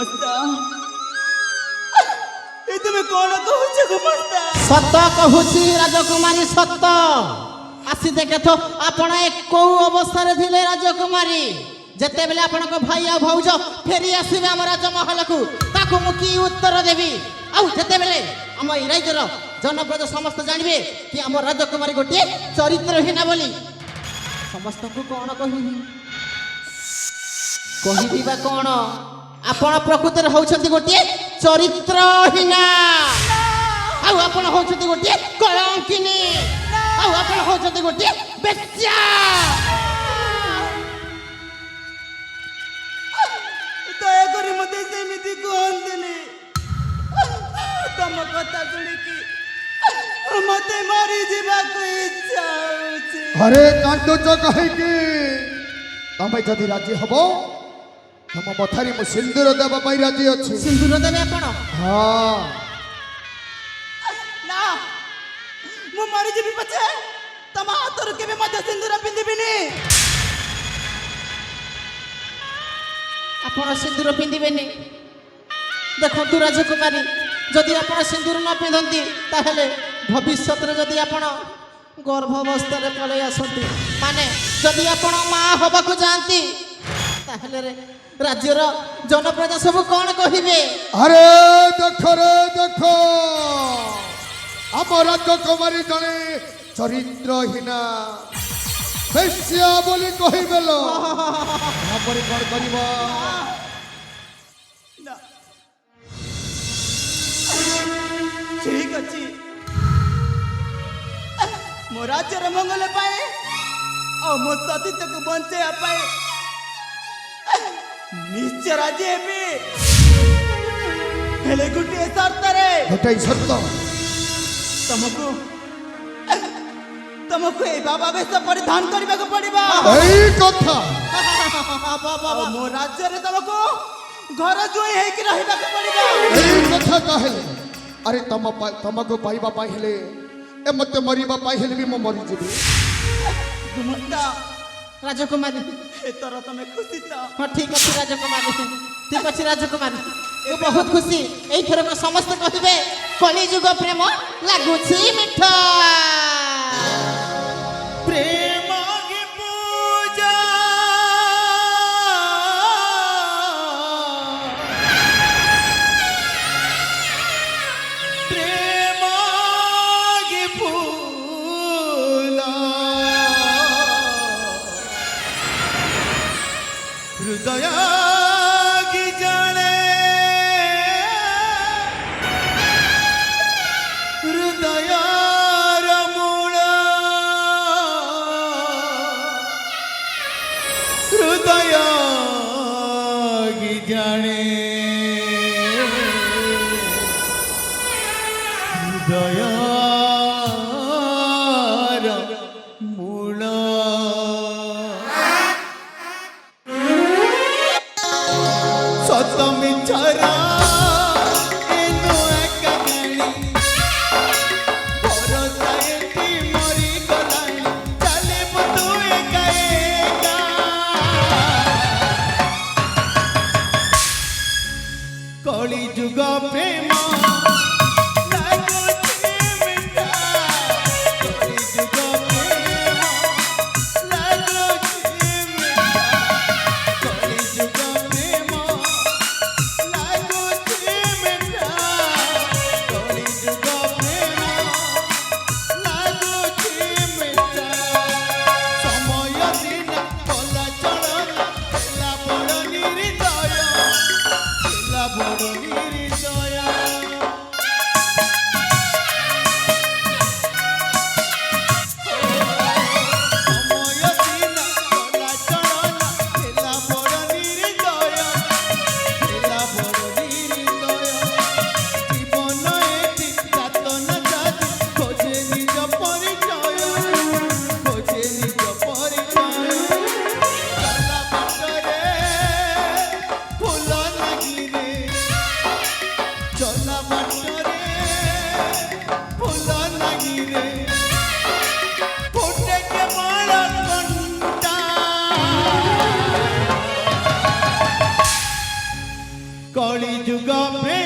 गुमस्ता ए तुम कौन कहूछ गुमस्ता सत कहूची राजकुमारी सत आसी देखे तो आपण को अवस्था रे थिले राजकुमारी जते बेले आपण को भाई आ भौज फेरी आसीबे हम राजमहल को ताको मु की उत्तर देबी आउ जते बेले हम ई राजर जनप्रज समस्त जानबे कि हम राजकुमारी गोटे चरित्रहीन बोली समस्त को कौन कहिबी कहिबी बा कौन आपण प्रकृति रे होछंती गोटे चरित्रहीन आउ आपण होछंती गोटे कलंकिनी आउ आपण होछंती गोटे बेस्या दया करी मते सेमिति कहंतनी तम कथा सुनी कि मते मारी जीवा को इच्छा होची अरे कांदुच कहि कि तमे जदि राजी हबो तम मथारी मु सिंदूर देबा पई राजी अछि सिंदूर देबे आपण हां ना मु मारी जीवी पछे तम हातर केबे मते सिंदूर पिंदिबिनी आपण सिंदूर पिंदिबेनी देखंतु राजकुमारी जदि आपण सिंदूर न पिंधंती ताहले भविष्यत रे जदि आपण गर्भावस्था रे पळे आसंती माने जदि आपण मां होबा को जानती ताहले रे राज्यर जनप्रजा सब कौन कहिबे अरे देखो हम राजकुमारी जने चरित्रहीना बेस्या बोली कहिबेलो हमरे कोन करिबो ना ठीक अछि मो राज्यर मंगल पाए और मो सतीत्व को बंचे पाए निश्चय राजी हेबी हेले गुटे शर्त रे गोटाई सत्य तुमको ए बाबा वेश परिधान करबा को पड़िबा एई कथा बाबा मो राज्य रे तुमको घर जोई हे कि रहबा को पड़िबा एई कथा कहले अरे तमको पाइबा पाइले ए मते मरिबा पाइले भी म मरि जेबी गुमस्ता राजकुमारी ए तोरा तमे खुशी त हाँ ठीक अच्छे राजकुमारी ठीक अच्छे राजकुमारी तो बहुत खुशी यही थर को समस्त कहे कलिजुग प्रेम लगुची मिठा प्रेम की पूजा प्रेम की फूला हृदय की जाने हृदय रमूल हृदय की जाने हृदय रमूल सतमी चरा एनो एकगाणी भरोसा एटी मरी गलाणी चले बतु एका एका कली जुग प्रेम लागुची मिठा कली जुग प्रेम लागुची मिठा कली जुग प्रेम लागुची मिठा कली जुग प्रेम लागुची मिठा समय दिन कला चलना ହେଲା ବଡ଼ ନିରିଦୟ ହେଲା ବଡ଼ ନିରିଦୟ କଳି ଯୁଗ ପ୍ରେମ